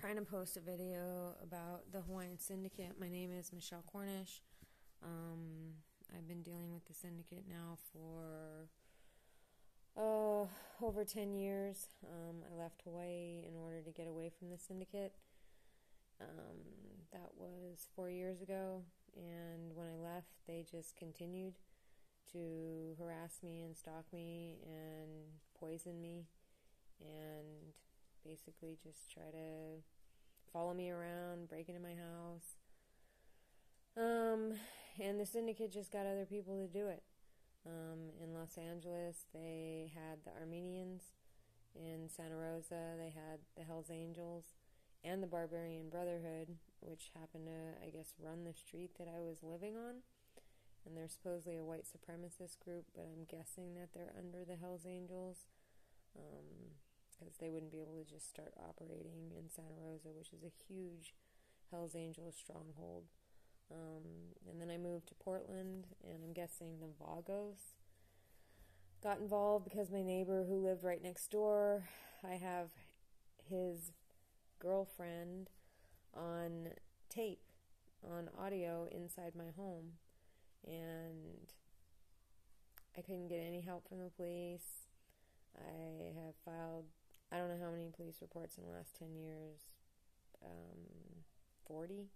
trying to post a video about the Hawaiian syndicate. My name is Michelle Cornish. I've been dealing with the syndicate now for over 10 years. I left Hawaii in order to get away from the syndicate. That was 4 years ago, and when I left, they just continued to harass me and stalk me and poison me and basically just try to follow me around, break into my house. And the syndicate just got other people to do it. In Los Angeles, they had the Armenians. In Santa Rosa, they had the Hells Angels and the Barbarian Brotherhood, which happened to, I guess, run the street that I was living on. And they're supposedly a white supremacist group, but I'm guessing that they're under the Hells Angels, because they wouldn't be able to just start operating in Santa Rosa, which is a huge Hells Angels stronghold. And then I moved to Portland, and I'm guessing the Vagos got involved because my neighbor who lived right next door, I have his girlfriend on tape, on audio inside my home, and I couldn't get any help from the police. I have filed, I don't know how many police reports in the last 10 years, 40.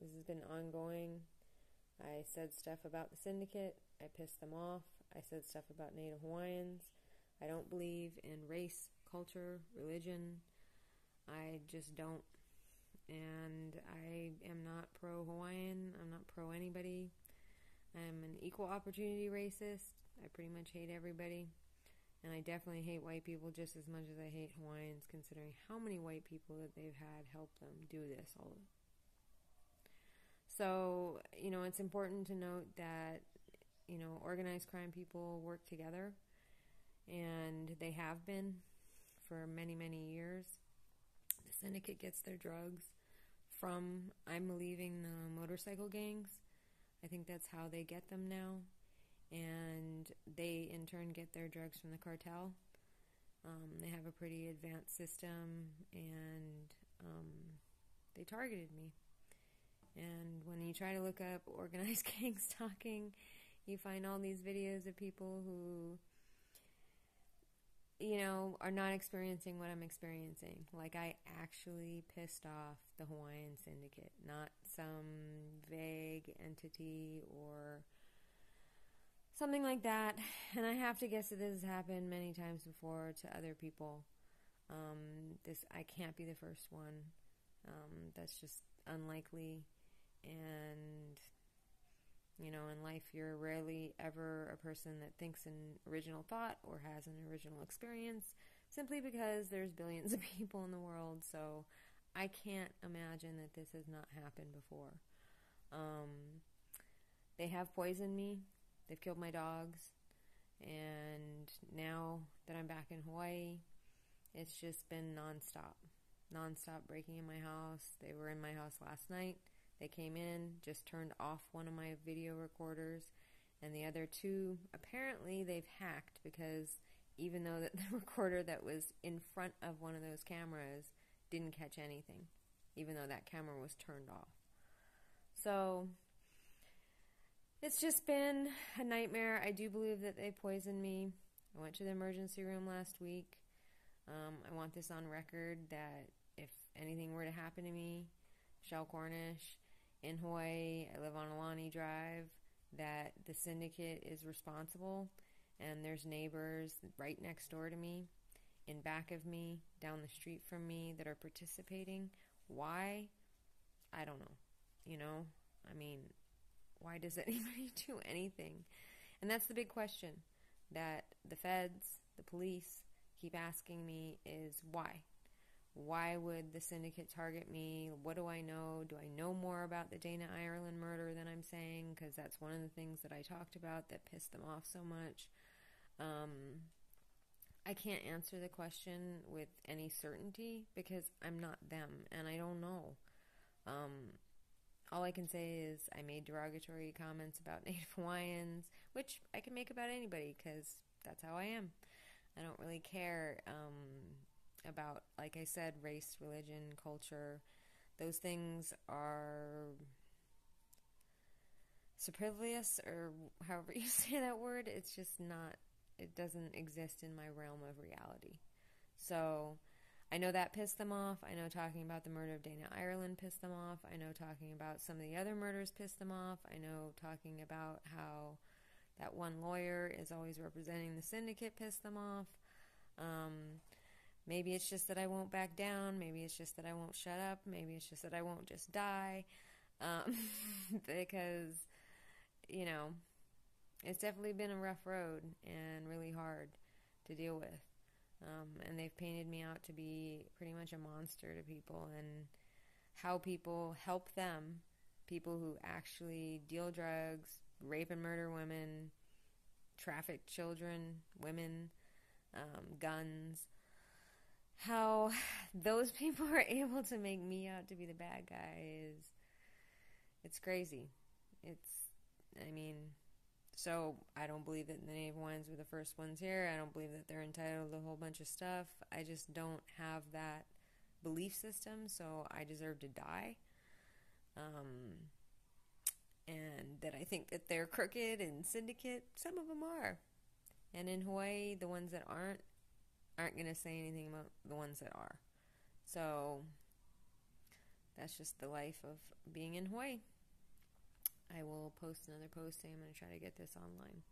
This has been ongoing. I said stuff about the syndicate. I pissed them off. I said stuff about Native Hawaiians. I don't believe in race, culture, religion. I just don't. And I am not pro-Hawaiian. I'm not pro-anybody. I'm an equal opportunity racist. I pretty much hate everybody. And I definitely hate white people just as much as I hate Hawaiians, considering how many white people that they've had help them do this. So, it's important to note that, organized crime people work together, and they have been for many, many years. The syndicate gets their drugs from, I'm believing, the motorcycle gangs. I think that's how they get them now. And they, in turn, get their drugs from the cartel. They have a pretty advanced system, and they targeted me. And when you try to look up organized gangs talking, you find all these videos of people who, are not experiencing what I'm experiencing. Like, I actually pissed off the Hawaiian syndicate, not some vague entity or something like that. And I have to guess that this has happened many times before to other people. I can't be the first one. That's just unlikely. And, in life you're rarely ever a person that thinks an original thought or has an original experience, simply because there's billions of people in the world. So I can't imagine that this has not happened before. They have poisoned me. They've killed my dogs, and now that I'm back in Hawaii, it's just been nonstop breaking in my house. They were in my house last night. They came in, just turned off one of my video recorders, and the other two, apparently they've hacked, because even though that the recorder that was in front of one of those cameras didn't catch anything, even though that camera was turned off. So it's just been a nightmare. I do believe that they poisoned me. I went to the emergency room last week. I want this on record that if anything were to happen to me, Michelle Cornish, in Hawaii, I live on Alani Drive, that the syndicate is responsible, and there's neighbors right next door to me, in back of me, down the street from me, that are participating. Why? I don't know. Why does anybody do anything? And that's the big question that the feds, the police, keep asking me is why? Why would the syndicate target me? What do I know? Do I know more about the Dana Ireland murder than I'm saying? Because that's one of the things that I talked about that pissed them off so much. I can't answer the question with any certainty because I'm not them, and I don't know. All I can say is I made derogatory comments about Native Hawaiians, which I can make about anybody because that's how I am. I don't really care. about, like I said, race, religion, culture. Those things are superfluous, or however you say that word. It's just not, it doesn't exist in my realm of reality. So I know that pissed them off. I know talking about the murder of Dana Ireland pissed them off. I know talking about some of the other murders pissed them off. I know talking about how that one lawyer is always representing the syndicate pissed them off. Maybe it's just that I won't back down. Maybe it's just that I won't shut up. Maybe it's just that I won't just die. Because, you know, it's definitely been a rough road and really hard to deal with. And they've painted me out to be pretty much a monster to people, and how people help them, people who actually deal drugs, rape and murder women, traffic children, women, guns, how those people are able to make me out to be the bad guy is, it's crazy. So I don't believe that the Native Hawaiians were the first ones here. I don't believe that they're entitled to a whole bunch of stuff. I just don't have that belief system, so I deserve to die. And that I think that they're crooked and syndicate. Some of them are. And in Hawaii, the ones that aren't going to say anything about the ones that are. So that's just the life of being in Hawaii. I will post another post saying I'm going to try to get this online.